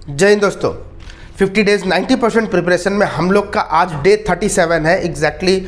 जय हिंद दोस्तों। 50 days 90% preparation में हम लोग का आज डे 37 है एग्जैक्टली।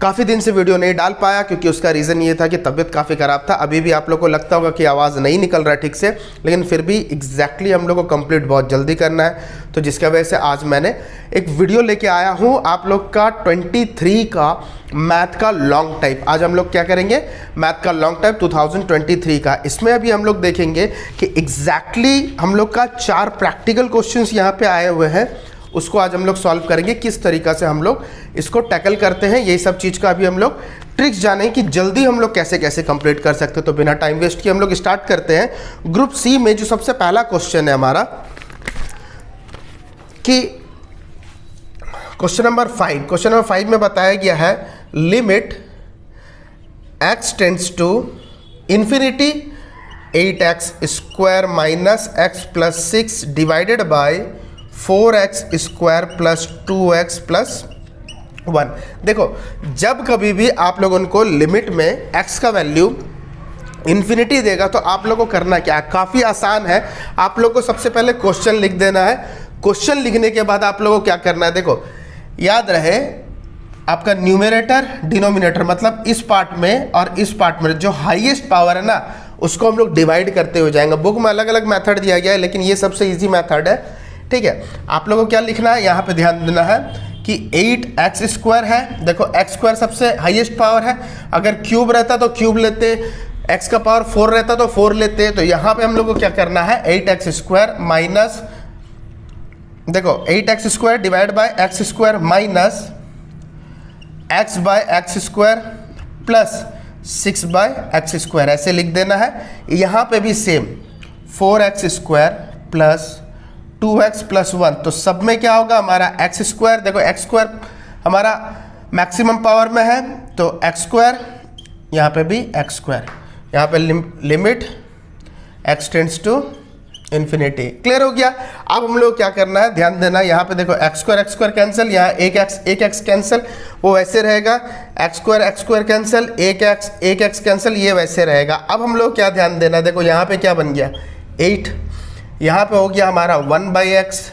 काफ़ी दिन से वीडियो नहीं डाल पाया क्योंकि उसका रीज़न ये था कि तबीयत काफ़ी ख़राब था। अभी भी आप लोग को लगता होगा कि आवाज़ नहीं निकल रहा है ठीक से, लेकिन फिर भी एग्जैक्टली हम लोग को कंप्लीट बहुत जल्दी करना है, तो जिसकी वजह से आज मैंने एक वीडियो लेके आया हूँ आप लोग का 23 का मैथ का लॉन्ग टाइप। आज हम लोग क्या करेंगे, मैथ का लॉन्ग टाइप 2023 का। इसमें अभी हम लोग देखेंगे कि एग्जैक्टली हम लोग का 4 प्रैक्टिकल क्वेश्चंस यहाँ पे आए हुए हैं, उसको आज हम लोग सॉल्व करेंगे। किस तरीक़ा से हम लोग इसको टैकल करते हैं, यही सब चीज़ का अभी हम लोग ट्रिक्स जाने कि जल्दी हम लोग कैसे कैसे कंप्लीट कर सकते हैं। तो बिना टाइम वेस्ट किए हम लोग स्टार्ट करते हैं। ग्रुप सी में जो सबसे पहला क्वेश्चन है हमारा कि क्वेश्चन नंबर 5 में बताया गया है limit x tends to infinity 8x square minus x plus 6 divided by 4x square plus 2x plus 1। देखो, जब कभी भी आप लोगों को लिमिट में x का वैल्यू इन्फिनिटी देगा तो आप लोगों को करना क्या है, काफ़ी आसान है। आप लोग को सबसे पहले क्वेश्चन लिख देना है। क्वेश्चन लिखने के बाद आप लोगों को क्या करना है, देखो याद रहे आपका न्यूमरेटर डिनोमिनेटर, मतलब इस पार्ट में और इस पार्ट में जो हाईएस्ट पावर है ना उसको हम लोग डिवाइड करते हुए जाएंगे। बुक में अलग अलग मेथड दिया गया है लेकिन ये सबसे इजी मेथड है, ठीक है। आप लोगों को क्या लिखना है, यहाँ पे ध्यान देना है कि 8x स्क्वायर है। देखो x स्क्वायर सबसे हाईएस्ट पावर है, अगर क्यूब रहता तो क्यूब लेते, x का पावर 4 रहता तो 4 लेते। तो यहाँ पे हम लोग को क्या करना है, 8x स्क्वायर माइनस, देखो 8x square divide by x square minus x by x square plus 6 by x square, ऐसे लिख देना है। यहाँ पे भी same 4x square plus 2x plus 1, तो सब में क्या होगा हमारा x स्क्वायर। देखो x स्क्वायर हमारा मैक्सिमम पावर में है तो x स्क्वायर, यहाँ पे भी x स्क्वायर, यहाँ पे limit x tends to infinity. Clear हो गया। अब हम लोग क्या करना है, ध्यान देना, यहाँ पे देखो x स्क्वायर कैंसिल, यहाँ एक x कैंसिल, वो वैसे रहेगा। x स्क्वायर कैंसिल, एक x कैंसिल, ये वैसे रहेगा। अब हम लोग क्या ध्यान देना, देखो यहाँ पे क्या बन गया 8, यहाँ पे हो गया हमारा 1/x,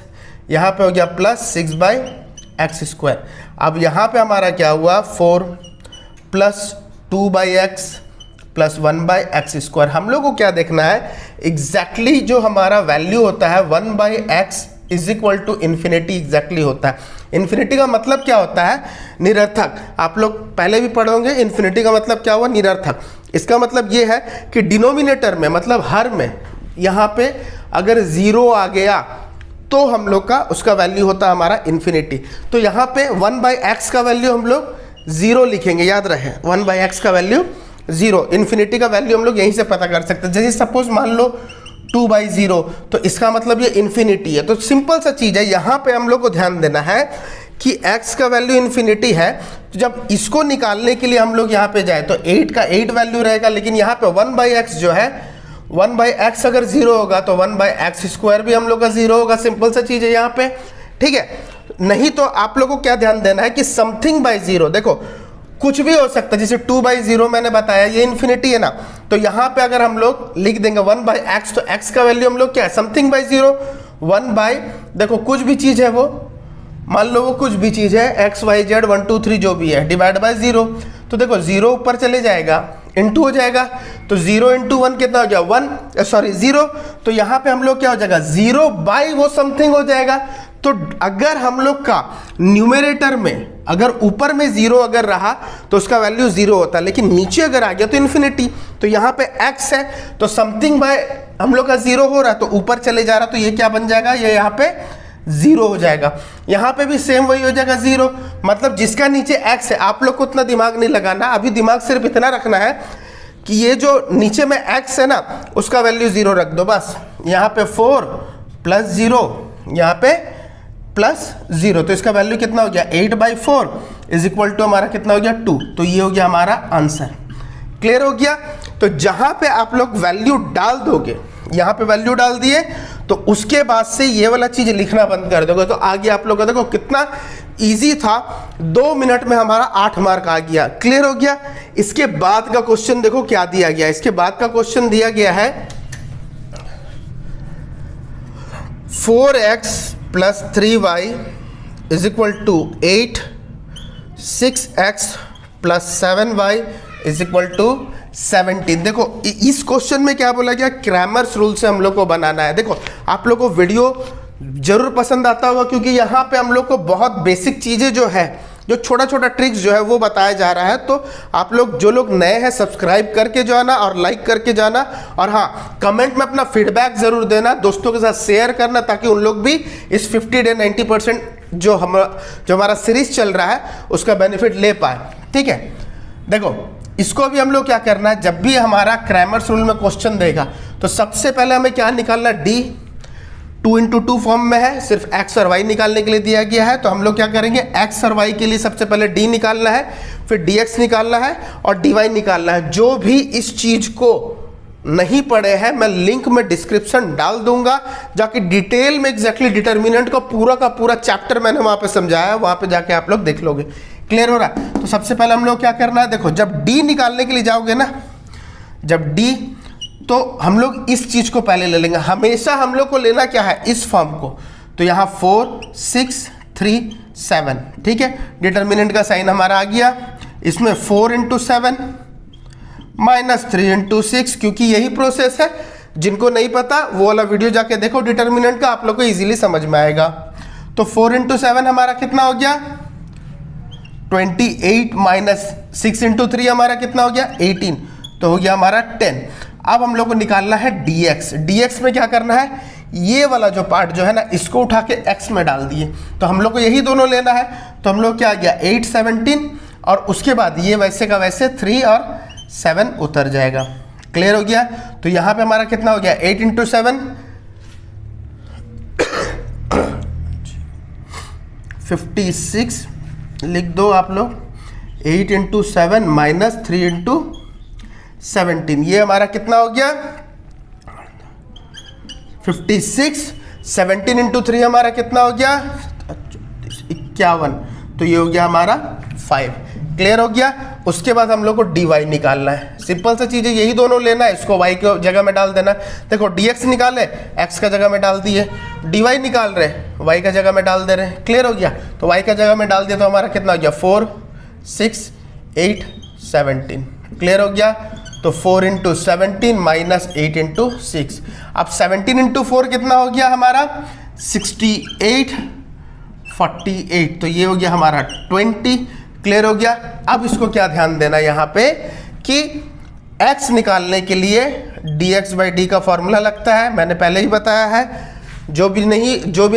यहाँ पे हो गया प्लस 6/x स्क्वायर। अब यहाँ पे हमारा क्या हुआ 4 plus 2/x plus 1/x square. हम लोग को क्या देखना है, एग्जैक्टली जो हमारा वैल्यू होता है 1/x is equal to infinity exactly होता है। इन्फिनिटी का मतलब क्या होता है, निरर्थक। आप लोग पहले भी पढ़ोगे इन्फिनिटी का मतलब क्या हुआ, निरर्थक। इसका मतलब ये है कि डिनोमिनेटर में, मतलब हर में, यहाँ पे अगर 0 आ गया तो हम लोग का उसका वैल्यू होता है हमारा इन्फिनिटी। तो यहाँ पे 1/x का वैल्यू हम लोग 0 लिखेंगे, याद रहे 1/x का वैल्यू 0। इन्फिनिटी का वैल्यू हम लोग यहीं से पता कर सकते हैं। जैसे सपोज मान लो 2/0, तो इसका मतलब ये इन्फिनिटी है। तो सिंपल सा चीज़ है, यहाँ पे हम लोग को ध्यान देना है कि x का वैल्यू इन्फिनिटी है। तो जब इसको निकालने के लिए हम लोग यहाँ पे जाए तो 8 का 8 वैल्यू रहेगा, लेकिन यहाँ पे 1/x जो है 1/x अगर 0 होगा तो 1/x स्क्वायर भी हम लोग का 0 होगा। सिंपल सा चीज़ है यहाँ पे, ठीक है। नहीं तो आप लोगों को क्या ध्यान देना है कि समथिंग बाय 0, देखो कुछ भी हो सकता है। जैसे 2/0 मैंने बताया ये इन्फिनिटी है ना, तो यहाँ पे अगर हम लोग लिख देंगे 1/x, तो x का वैल्यू हम लोग क्या है, समथिंग बाय 0, 1/, देखो कुछ भी चीज़ है वो, मान लो वो कुछ भी चीज़ है x y z 1 2 3 जो भी है, डिवाइड बाय 0। तो देखो 0 ऊपर चले जाएगा, इंटू हो जाएगा, तो 0 × 1 कितना हो गया 0। तो यहाँ पे हम लोग क्या हो जाएगा 0/, वो समथिंग हो जाएगा। तो अगर हम लोग का न्यूमरेटर में अगर ऊपर में 0 अगर रहा तो उसका वैल्यू 0 होता है, लेकिन नीचे अगर आ गया तो इन्फिनिटी। तो यहाँ पे x है तो समथिंग बाय हम लोग का 0 हो रहा है, तो ऊपर चले जा रहा, तो ये क्या बन जाएगा, ये यहाँ पे 0 हो जाएगा। यहाँ पे भी सेम वही हो जाएगा 0, मतलब जिसका नीचे x है। आप लोग को उतना दिमाग नहीं लगाना, अभी दिमाग सिर्फ इतना रखना है कि ये जो नीचे में x है ना उसका वैल्यू 0 रख दो बस। यहाँ पे 4 प्लस 0, यहाँ पे प्लस 0, तो इसका वैल्यू कितना हो गया 8/4 इज इक्वल टू हमारा कितना हो गया 2। तो ये हो गया हमारा आंसर। क्लियर हो गया। तो जहाँ पे आप लोग वैल्यू डाल दोगे, यहाँ पे वैल्यू डाल दिए तो उसके बाद से ये वाला चीज़ लिखना बंद कर दोगे, तो आगे आप लोग देखो कितना इजी था। 2 मिनट में हमारा 8 मार्क आ गया। क्लियर हो गया। इसके बाद का क्वेश्चन देखो क्या दिया गया। इसके बाद का क्वेश्चन दिया गया है 4x plus 3y is equal to 8, 6x plus 7y is equal to 17। देखो इस क्वेश्चन में क्या बोला गया, क्रैमर्स रूल से हम लोग को बनाना है। देखो आप लोग को वीडियो जरूर पसंद आता होगा, क्योंकि यहाँ पे हम लोग को बहुत बेसिक चीज़ें जो है, जो छोटा छोटा ट्रिक्स जो है वो बताया जा रहा है। तो आप लोग जो लोग नए हैं सब्सक्राइब करके जाना और लाइक करके जाना, और हाँ कमेंट में अपना फीडबैक ज़रूर देना, दोस्तों के साथ शेयर करना, ताकि उन लोग भी इस 50 डे 90% जो हमारा सीरीज चल रहा है उसका बेनिफिट ले पाए। ठीक है, देखो इसको भी हम लोग क्या करना है, जब भी हमारा क्रैमर्स रूल में क्वेश्चन देगा तो सबसे पहले हमें क्या निकालना, डी 2 into 2 फॉर्म में है, सिर्फ x और y निकालने के लिए दिया गया है। तो हम लोग क्या करेंगे, x और y के लिए सबसे पहले d निकालना है, फिर dx निकालना है और dy निकालना है। जो भी इस चीज को नहीं पढ़े हैं मैं लिंक में डिस्क्रिप्शन डाल दूंगा, जाके डिटेल में एग्जैक्टली डिटर्मिनेंट का पूरा चैप्टर मैंने वहां पे समझाया है, वहां पे जाके आप लोग देख लोगे। क्लियर हो रहा है? तो सबसे पहले हम लोग क्या करना है, देखो जब d निकालने के लिए जाओगे ना, जब d, तो हम लोग इस चीज को पहले ले लेंगे। हमेशा हम लोग को लेना क्या है, इस फॉर्म को। तो यहाँ 4, 6, 3, 7, ठीक है, डिटर्मिनेंट का साइन हमारा आ गया। इसमें 4 into 7 माइनस 3 into 6, क्योंकि यही प्रोसेस है। जिनको नहीं पता वो वाला वीडियो जाके देखो डिटर्मिनेंट का, आप लोग को इजीली समझ में आएगा। तो 4 into 7 हमारा कितना हो गया, 28, माइनस 6 into 3 हमारा कितना हो गया, 18, तो हो गया हमारा 10। अब हम लोग को निकालना है dx। dx में क्या करना है, ये वाला जो पार्ट जो है ना, इसको उठा के x में डाल दिए। तो हम लोग को यही दोनों लेना है। तो हम लोग क्या आ गया, 8, 17, और उसके बाद ये वैसे का वैसे 3 और 7 उतर जाएगा। क्लियर हो गया? तो यहाँ पे हमारा कितना हो गया, 8 into 7 56 लिख दो आप लोग, 8 into 7 माइनस 3 into 17, ये हमारा कितना हो गया, 56। 17 into 3 हमारा कितना हो गया, 51, तो ये हो गया हमारा 5। क्लियर हो गया? उसके बाद हम लोग को dy निकालना है। सिंपल सी चीज़ है, यही दोनों लेना है, इसको y की जगह में डाल देना। देखो dx निकाले, x का जगह में डाल दिए, dy निकाल रहे, y का जगह में डाल दे रहे हैं। क्लियर हो गया? तो y का जगह में डाल दिया तो हमारा कितना हो गया, 4, 6, 8, 17। क्लियर हो गया? तो 4 into 17 माइनस 8 into 6। अब 17 into 4 कितना हो गया हमारा, 68, 48, तो ये हो गया हमारा 20। क्लियर हो गया? अब इसको क्या ध्यान देना यहाँ पे कि x निकालने के लिए dx by d का फॉर्मूला लगता है, मैंने पहले ही बताया है। जो भी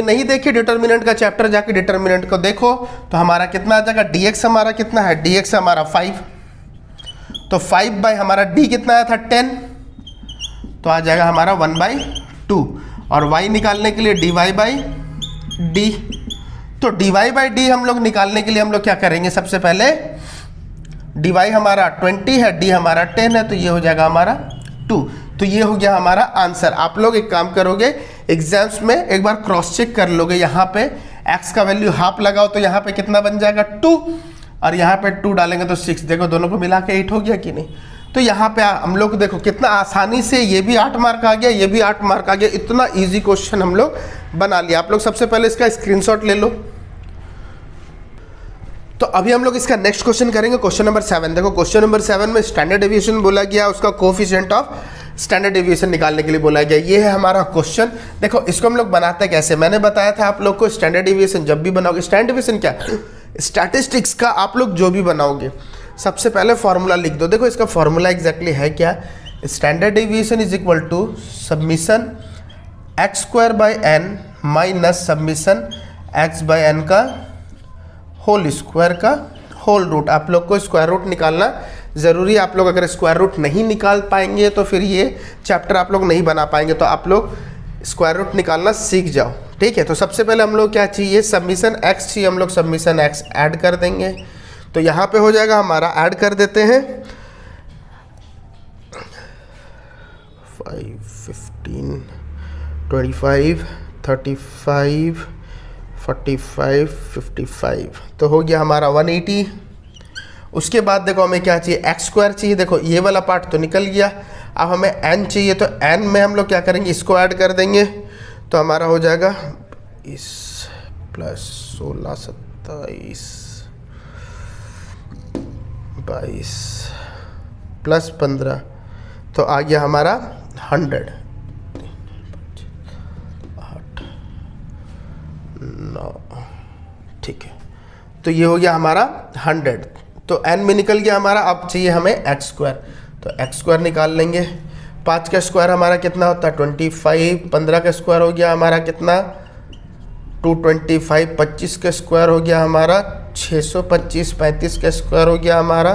नहीं देखे डिटर्मिनेंट का चैप्टर, जाके डिटर्मिनेंट को देखो। तो हमारा कितना आ जाएगा, dx हमारा कितना है, dx हमारा 5, तो 5 बाई हमारा d कितना आया था 10, तो आ जाएगा हमारा 1/2। और y निकालने के लिए dy बाई d, तो dy बाई d हम लोग निकालने के लिए हम लोग क्या करेंगे, सबसे पहले dy हमारा 20 है, d हमारा 10 है, तो ये हो जाएगा हमारा 2। तो ये हो गया हमारा आंसर। आप लोग एक काम करोगे, एग्जाम्स में एक बार क्रॉस चेक कर लोगे, यहाँ पे x का वैल्यू हाफ लगाओ तो यहाँ पे कितना बन जाएगा 2, और यहाँ पे 2 डालेंगे तो 6। देखो दोनों को मिला के 8 हो गया कि नहीं। तो यहाँ पे हम लोग देखो कितना आसानी से ये भी 8 मार्क आ गया, ये भी 8 मार्क आ गया। इतना इजी क्वेश्चन हम लोग बना लिया। आप लोग सबसे पहले इसका स्क्रीनशॉट ले लो। तो अभी हम लोग इसका नेक्स्ट क्वेश्चन करेंगे, क्वेश्चन नंबर 7। देखो क्वेश्चन नंबर 7 में स्टैंडर्ड डेविएशन बोला गया, उसका कोफिशिएंट ऑफ स्टैंडर्ड डेविएशन निकालने के लिए बोला गया। ये है हमारा क्वेश्चन। देखो इसको हम लोग बनाते कैसे, मैंने बताया था आप लोग को, स्टैंडर्ड डेविएशन जब भी बनाओगे, स्टैंडर्ड डेविएशन क्या, स्टैटिस्टिक्स का आप लोग जो भी बनाओगे सबसे पहले फॉर्मूला लिख दो। देखो इसका फॉर्मूला एग्जैक्टली है क्या, standard deviation is equal to summation x² by n minus summation x by n का होल स्क्वायर का होल रूट। आप लोग को स्क्वायर रूट निकालना ज़रूरी है। आप लोग अगर स्क्वायर रूट नहीं निकाल पाएंगे तो फिर ये चैप्टर आप लोग नहीं बना पाएंगे। तो आप लोग स्क्वायर रूट निकालना सीख जाओ, ठीक है। तो सबसे पहले हम लोग क्या चाहिए, सबमिशन x चाहिए, हम लोग सबमिशन x ऐड कर देंगे। तो यहाँ पे हो जाएगा हमारा, ऐड कर देते हैं 5, 15, 25, 35, 45, 55, तो हो गया हमारा 180। उसके बाद देखो हमें क्या चाहिए, x² चाहिए। देखो ये वाला पार्ट तो निकल गया, अब हमें n चाहिए। तो n में हम लोग क्या करेंगे, इसको ऐड कर देंगे। तो हमारा हो जाएगा 20 प्लस 16 27 22 प्लस 15, तो आ गया हमारा 100। 8 9, ठीक है, तो ये हो गया हमारा 100। तो n में निकल गया हमारा। अब चाहिए हमें एक्स स्क्वायर, तो एक्स स्क्वायर निकाल लेंगे। 5 का स्क्वायर हमारा कितना होता है 25, 15 का स्क्वायर हो गया हमारा कितना 225, 25 का स्क्वायर हो गया हमारा 625, 35 का स्क्वायर हो गया हमारा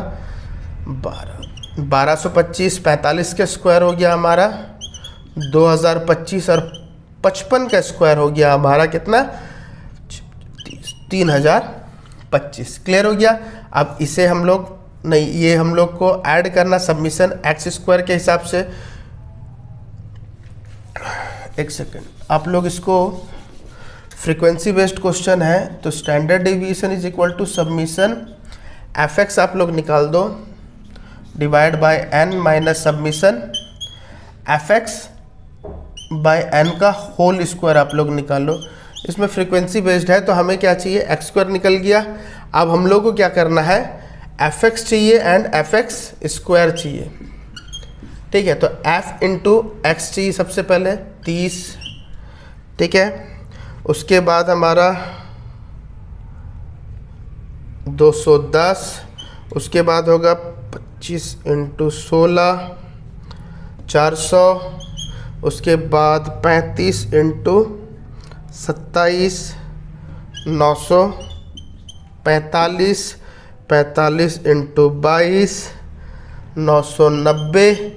1225, 45 का स्क्वायर हो गया हमारा 2025 और 55 का स्क्वायर हो गया हमारा कितना 3025। क्लियर हो गया। अब इसे हम लोग नहीं, ये हम लोग को ऐड करना सबमिशन एक्स स्क्वायर के हिसाब से। एक सेकेंड, आप लोग इसको फ्रीक्वेंसी बेस्ड क्वेश्चन है तो standard deviation is equal to summation f x आप लोग निकाल दो divide by n minus summation f x by n का होल स्क्वायर आप लोग निकालो। इसमें फ्रीक्वेंसी बेस्ड है तो हमें क्या चाहिए एक्स स्क्वायर निकल गया। अब हम लोग को क्या करना है एफ एक्स चाहिए एंड एफ एक्स स्क्वायर चाहिए। ठीक है, तो एफ इंटू एक्स चाहिए सबसे पहले 30, ठीक है, उसके बाद हमारा 210, उसके बाद होगा 25 इंटू 16 400, उसके बाद 35 इंटू 27 945, 45 इंटू 22 990,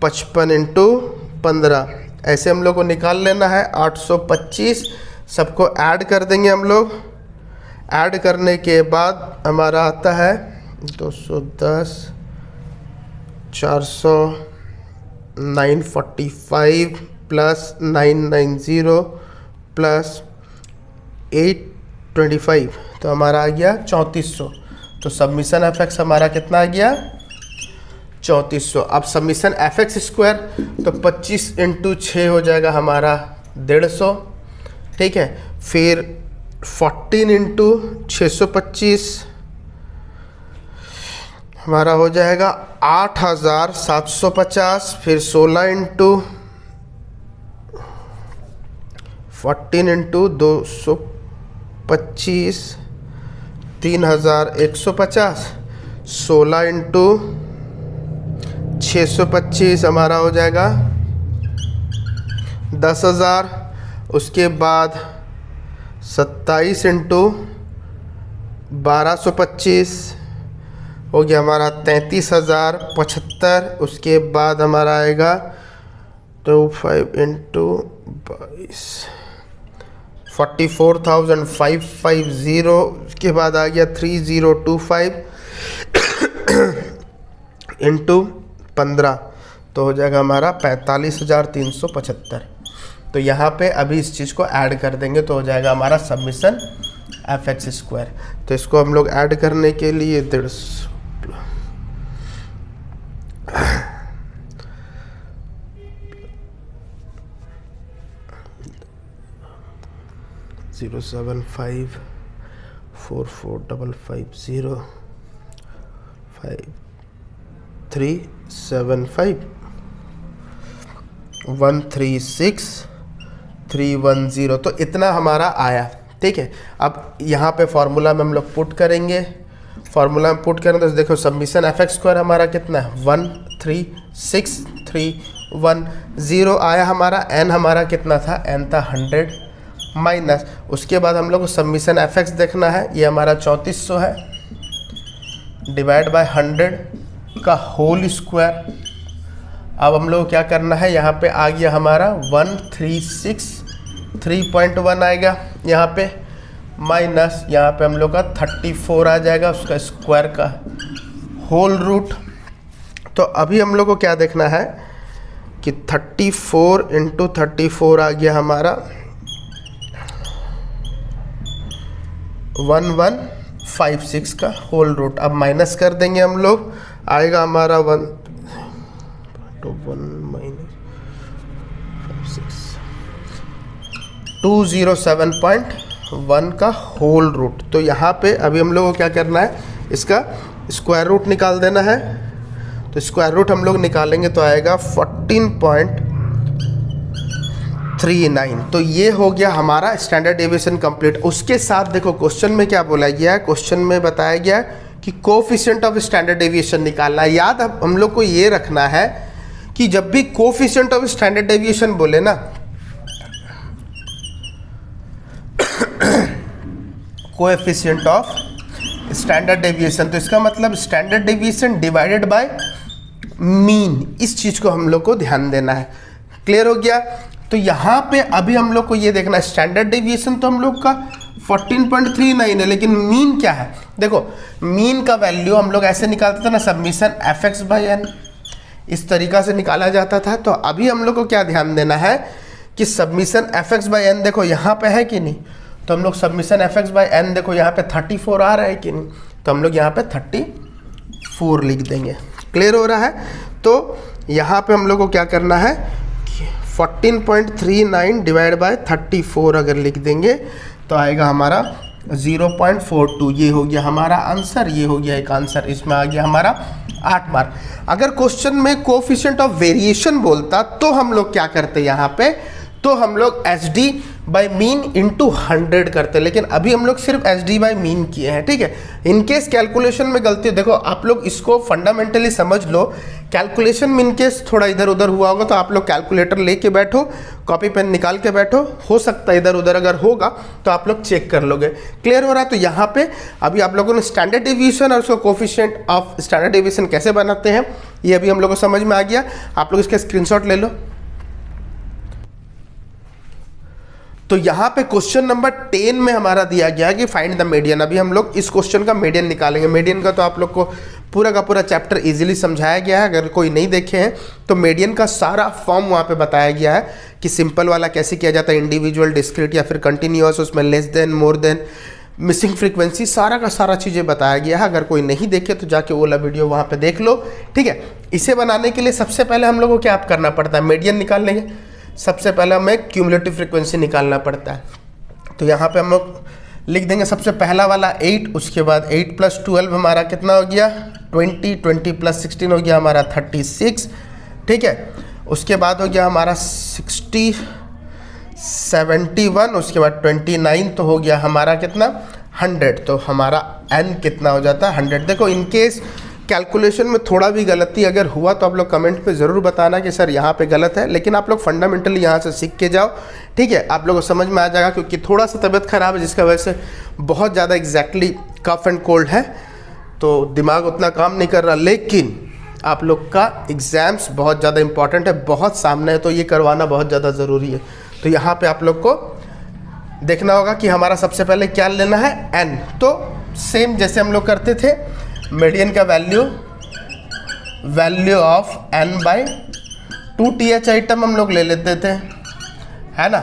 55 इंटू 15, ऐसे हम लोग को निकाल लेना है 825। सबको ऐड कर देंगे हम लोग। ऐड करने के बाद हमारा आता है 210 400 945 प्लस 990 प्लस 825, तो हमारा आ गया 3400। तो सबमिशन एफ एक्स हमारा कितना आ गया 3400। अब सबमिशन एफ एक्स स्क्वायर तो 25 इंटू 6 हो जाएगा हमारा 150, ठीक है, फिर 14 इंटू 625 हमारा हो जाएगा 8750, फिर 16 इंटू 14 इंटू 225 3150, 16 इंटू 625 हमारा हो जाएगा 10,000, उसके बाद 27 इंटू 1225 हो गया हमारा 33,075, उसके बाद हमारा आएगा 25 इंटू 22 44,550, उसके बाद आ गया 3025 इंटू 15, तो हो जाएगा हमारा 45,375। तो यहाँ पे अभी इस चीज़ को ऐड कर देंगे तो हो जाएगा हमारा सबमिशन एफ एक्स स्क्वायर। तो इसको हम लोग ऐड करने के लिए 150 075445505 136310, तो इतना हमारा आया। ठीक है, अब यहाँ पे फॉर्मूला में हम लोग पुट करेंगे। फॉर्मूला में पुट करें तो देखो सबमिशन एफ एक्स स्क्वायर हमारा कितना है 136,310 आया हमारा। एन हमारा कितना था, एन था 100 माइनस, उसके बाद हम लोग को सबमिशन एफ एक्स देखना है, ये हमारा 3400 है डिवाइड बाय 100 का होल स्क्वायर। अब हम लोग क्या करना है, यहाँ पे आ गया हमारा 1363.1 आएगा यहाँ पे, माइनस यहाँ पे हम लोग का 34 आ जाएगा उसका स्क्वायर का होल रूट। तो अभी हम लोग को क्या देखना है कि 34 इंटू 34 आ गया हमारा 1156 का होल रूट। अब माइनस कर देंगे हम लोग, आएगा हमारा 1 माइनस 56 207.1 का होल रूट। तो यहाँ पे अभी हम लोग को क्या करना है, इसका स्क्वायर रूट निकाल देना है। तो स्क्वायर रूट हम लोग निकालेंगे तो आएगा 14.39। तो ये हो गया हमारा स्टैंडर्ड डेविएशन कंप्लीट। उसके साथ देखो क्वेश्चन में क्या बोला गया है, क्वेश्चन में बताया गया है कि कोफिशिएंट ऑफ स्टैंडर्ड डेविएशन निकालना है। याद अब हम लोग को ये रखना है कि जब भी कोफिशिएंट ऑफ स्टैंडर्ड डेविएशन बोले ना, कोएफिशिएंट ऑफ स्टैंडर्ड डेविएशन, तो इसका मतलब standard deviation divided by mean, इस चीज को हम लोग को ध्यान देना है। क्लियर हो गया। तो यहाँ पे अभी हम लोग को ये देखना है, स्टैंडर्ड डेविएशन तो हम लोग का 14.39 है, लेकिन मीन क्या है। देखो मीन का वैल्यू हम लोग ऐसे निकालते थे ना, सबमिशन fx बाई एन, इस तरीका से निकाला जाता था। तो अभी हम लोग को क्या ध्यान देना है कि सबमिशन fx बाई एन देखो यहाँ पे है कि नहीं, तो हम लोग सबमिशन fx बाई एन देखो यहाँ पे 34 आ रहा है कि नहीं, तो हम लोग यहाँ पे 34 लिख देंगे। क्लियर हो रहा है। तो यहाँ पे हम लोग को क्या करना है, 14.39 डिवाइड बाय 34 अगर लिख देंगे तो आएगा हमारा 0.42। ये हो गया हमारा आंसर, ये हो गया एक आंसर, इसमें आ गया हमारा 8 मार्क। अगर क्वेश्चन में कोफिशिएंट ऑफ वेरिएशन बोलता तो हम लोग क्या करते यहाँ पे, तो हम लोग H D by mean into 100 करते, लेकिन अभी हम लोग सिर्फ एच डी बाई मीन किए हैं। ठीक है, इनकेस कैलकुलेशन में गलती, देखो आप लोग इसको फंडामेंटली समझ लो, कैलकुलेशन में इनकेस थोड़ा इधर उधर हुआ होगा तो आप लोग कैलकुलेटर लेके बैठो, कॉपी पेन निकाल के बैठो, हो सकता है इधर उधर अगर होगा तो आप लोग चेक कर लोगे। क्लियर हो रहा है। तो यहाँ पे अभी आप लोगों ने स्टैंडर्ड डेविएशन और उसको कोफिशिएंट ऑफ स्टैंडर्ड डेविएशन कैसे बनाते हैं ये अभी हम लोग को समझ में आ गया। आप लोग इसका स्क्रीनशॉट ले लो। तो यहाँ पे क्वेश्चन नंबर 10 में हमारा दिया गया है कि फाइंड द मीडियन। अभी हम लोग इस क्वेश्चन का मीडियन निकालेंगे। मीडियन का तो आप लोग को पूरा का पूरा चैप्टर इजीली समझाया गया है, अगर कोई नहीं देखे हैं तो मीडियन का सारा फॉर्म वहाँ पे बताया गया है कि सिंपल वाला कैसे किया जाता है, इंडिविजुअल, डिस्क्रीट या फिर कंटिन्यूअस, उसमें less than, more than, missing frequency, सारा का सारा चीज़ें बताया गया है। अगर कोई नहीं देखे तो जाके वो वाला वीडियो वहाँ पे देख लो। ठीक है, इसे बनाने के लिए सबसे पहले हम लोग को क्या करना पड़ता है, मीडियन निकालने के सबसे पहले हमें क्यूमुलेटिव फ्रीक्वेंसी निकालना पड़ता है। तो यहाँ पे हम लोग लिख देंगे सबसे पहला वाला 8, उसके बाद 8 + 12 हमारा कितना हो गया 20, 20 + 16 हो गया हमारा 36। ठीक है, उसके बाद हो गया हमारा 60, 71, उसके बाद 29, तो हो गया हमारा कितना 100। तो हमारा n कितना हो जाता है 100। देखो इनकेस कैलकुलेशन में थोड़ा भी गलती अगर हुआ तो आप लोग कमेंट पे ज़रूर बताना कि सर यहाँ पे गलत है, लेकिन आप लोग फंडामेंटली यहाँ से सीख के जाओ। ठीक है, आप लोगों को समझ में आ जाएगा, क्योंकि थोड़ा सा तबीयत ख़राब है जिसका वजह से बहुत ज़्यादा एग्जैक्टली कफ एंड कोल्ड है, तो दिमाग उतना काम नहीं कर रहा। लेकिन आप लोग का एग्ज़ाम्स बहुत ज़्यादा इंपॉर्टेंट है, बहुत सामने है, तो ये करवाना बहुत ज़्यादा ज़रूरी है। तो यहाँ पर आप लोग को देखना होगा कि हमारा सबसे पहले क्या लेना है n। तो सेम जैसे हम लोग करते थे, मीडियन का वैल्यू ऑफ n/2th आइटम हम लोग ले लेते थे, है ना।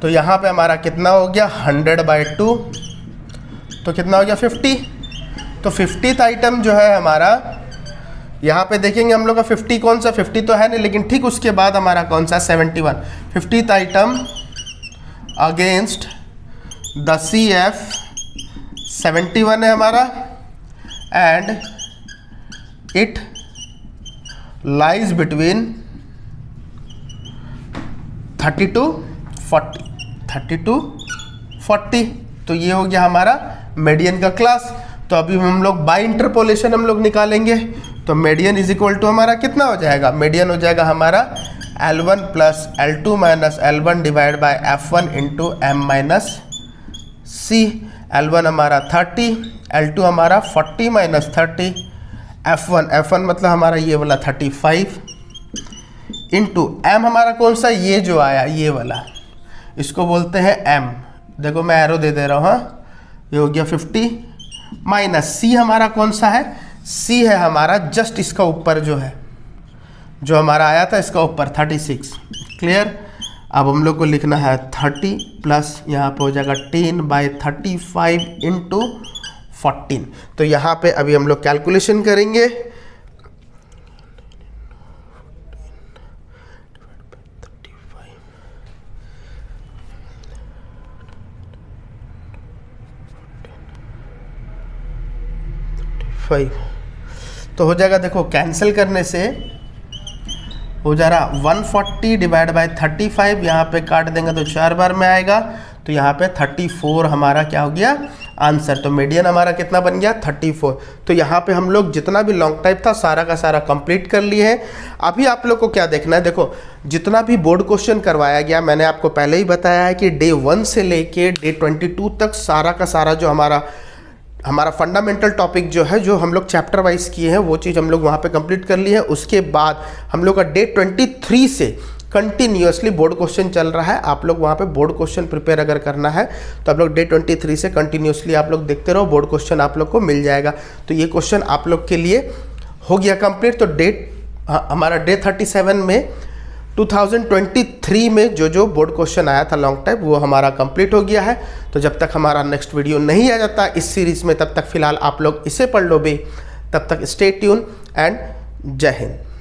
तो यहाँ पे हमारा कितना हो गया 100/2, तो कितना हो गया 50। तो 50th आइटम जो है हमारा, यहाँ पे देखेंगे हम लोग का 50 कौन सा, 50 तो है नहीं, लेकिन ठीक उसके बाद हमारा कौन सा 71। 50th item against the CF 71 है हमारा, and it lies between 30 to 40। तो ये हो गया हमारा मीडियन का क्लास। तो अभी हम लोग बाय इंटरपोलेशन हम लोग निकालेंगे। तो मीडियन इज इक्वल टू हमारा कितना हो जाएगा, मीडियन हो जाएगा हमारा L1 + L2 - L1 divide by F1 into M - C। L1 हमारा 30, L2 हमारा 40 - 30, F1 मतलब हमारा ये वाला 35 इंटू M हमारा कौन सा, ये जो आया ये वाला, इसको बोलते हैं M। देखो मैं एरो दे दे रहा हूँ, हाँ, ये हो गया 50 माइनस C हमारा कौन सा है, C है हमारा जस्ट इसका ऊपर जो है, जो हमारा आया था इसका ऊपर 36। क्लियर। अब हम लोग को लिखना है 30 प्लस यहाँ पे हो जाएगा 10/35 इंटू 14। तो यहाँ पे अभी हम लोग कैलकुलेशन करेंगे। 5 तो हो जाएगा, देखो कैंसिल करने से हो जा रहा 140 डिवाइड बाय 35, यहाँ पे काट देंगे तो 4 बार में आएगा, तो यहाँ पे 34 हमारा क्या हो गया आंसर। तो मीडियन हमारा कितना बन गया 34। तो यहाँ पे हम लोग जितना भी लॉन्ग टाइप था सारा का सारा कंप्लीट कर लिए हैं। अभी आप लोग को क्या देखना है, देखो जितना भी बोर्ड क्वेश्चन करवाया गया मैंने आपको पहले ही बताया है कि डे 1 से लेके डे 22 तक सारा का सारा जो हमारा फंडामेंटल टॉपिक जो है, जो हम लोग चैप्टर वाइज किए हैं वो चीज़ हम लोग वहाँ पे कंप्लीट कर ली है। उसके बाद हम लोग का डे 23 से कंटिन्यूअसली बोर्ड क्वेश्चन चल रहा है। आप लोग वहाँ पे बोर्ड क्वेश्चन प्रिपेयर अगर करना है तो आप लोग डे 23 से कंटिन्यूअसली आप लोग देखते रहो, बोर्ड क्वेश्चन आप लोग को मिल जाएगा। तो ये क्वेश्चन आप लोग के लिए हो गया कंप्लीट। तो हमारा डे 37 में 2023 में जो बोर्ड क्वेश्चन आया था लॉन्ग टाइप वो हमारा कंप्लीट हो गया है। तो जब तक हमारा नेक्स्ट वीडियो नहीं आ जाता इस सीरीज़ में, तब तक फिलहाल आप लोग इसे पढ़ लो भी। तब तक स्टे ट्यून एंड जय हिंद।